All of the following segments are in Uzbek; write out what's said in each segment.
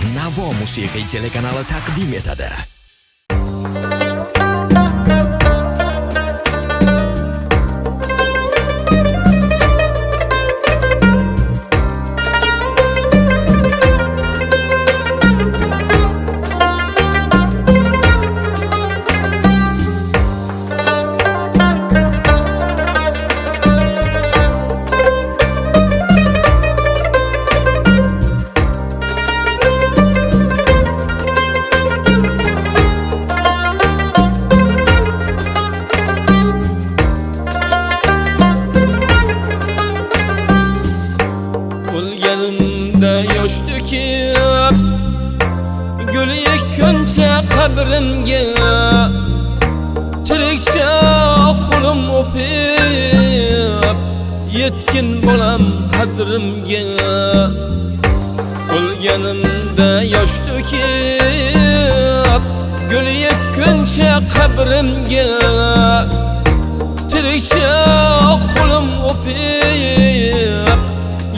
Navo musiqiy telekanali taqdim etadi. O'lganimda yosh to'kib, gul ekkuncha qabrimga, tirikcha qo'lim o'pib, yetkin bo'lam qadrimga. O'lganimda yosh to'kib, gul ekkuncha qabrimga, tirikcha qo'lim o'pib,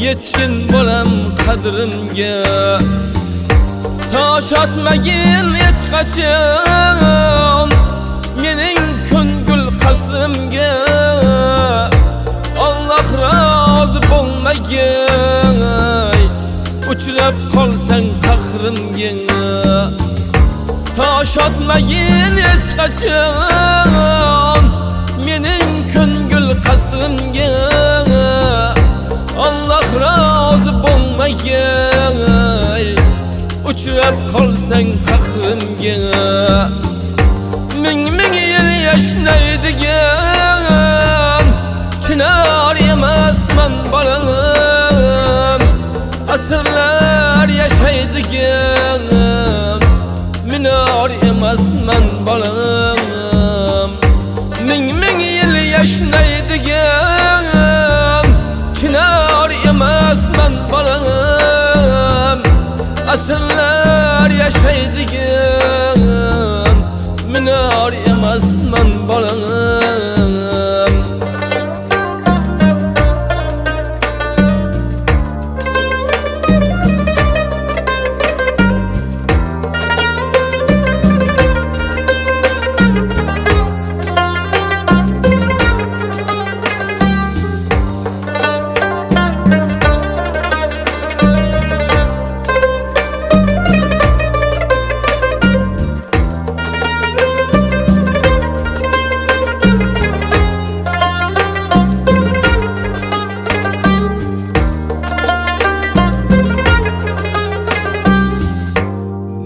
yetkin bo'lam qadrimga. Tosh otmagin hech qachon mening ko'ngil qasrimga. Alloh rozi bo'lmagay uchrab qolsang qahrimga. Tosh otmagin hech qachon mening ko'ngil qasrimga. Allah razı bo'lmagay uchrab qolsang qahrimga. Ming yil yashnaydigan chinar emasman bolam, asrlar yashaydigan minor emasman bolam. Ming yil yashnaydigan chinar emasman bolam, asrlar yashaydigan minor emasman bolam.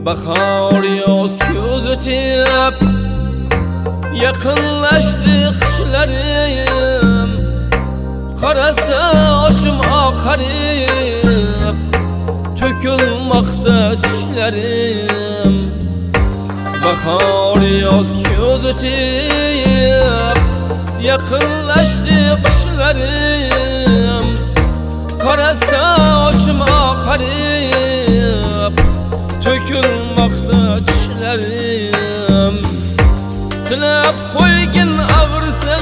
Bahor yoz ko'z o'tib, yaqinlashdi qishlarim, qarasa oshim oqarib, to'kilmoqda tishlarim. Bahor yoz ko'z o'tib, yaqinlashdi qishlarim, qarasa oshim oqarib, to'kilmoqda tishlarim. Silab qo'ygin og'risa,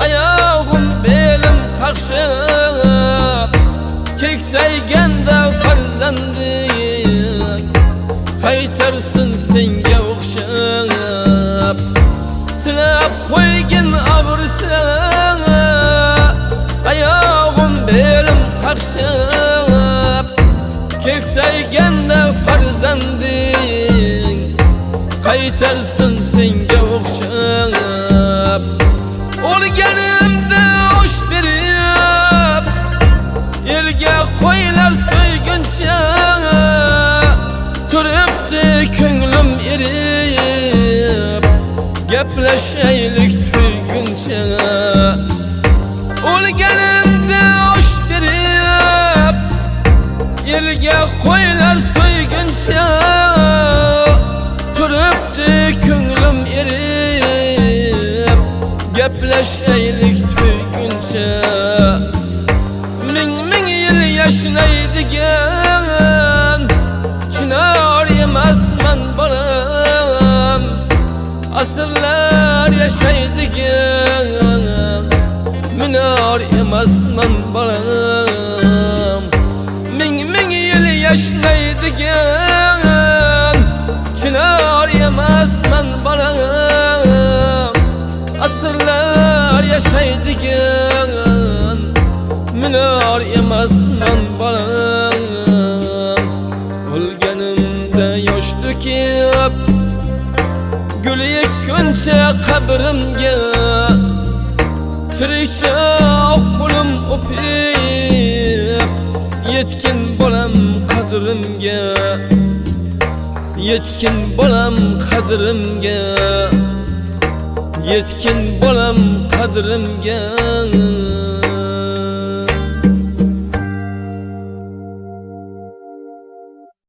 oyog'im belim qaqshab, keksayganda farzanding qaytarsin senga o'xshab. Silab qo'ygin og'risa, oyog'im belim qaqshab, keksayganda farzanding qaytarsin senga o'xshab. O'lganimda osh berib, elga qo'ylar so'yguncha, turibdi ko'nglim erib, gaplashaylik to'yguncha. O'lganimda osh berib, elga qo'ylar so'yguncha, turibdi ko'nglim erib, gaplashaylik to'yguncha. Ming yil yashnaydigan chinar emasman bolam, asrlar yashaydigan minor emasman bolam. Ming yil yashlaydigan chinar emasman bolam, asrlar yashaydigan minar emasman bolam. O'lganimda yosh to'kib gul ekkuncha qabrimga, tirikcha qo'lim o'pib yetkin bolam qadrimga, yetkin bolam qadrimga, yetkin bolam qadrimga.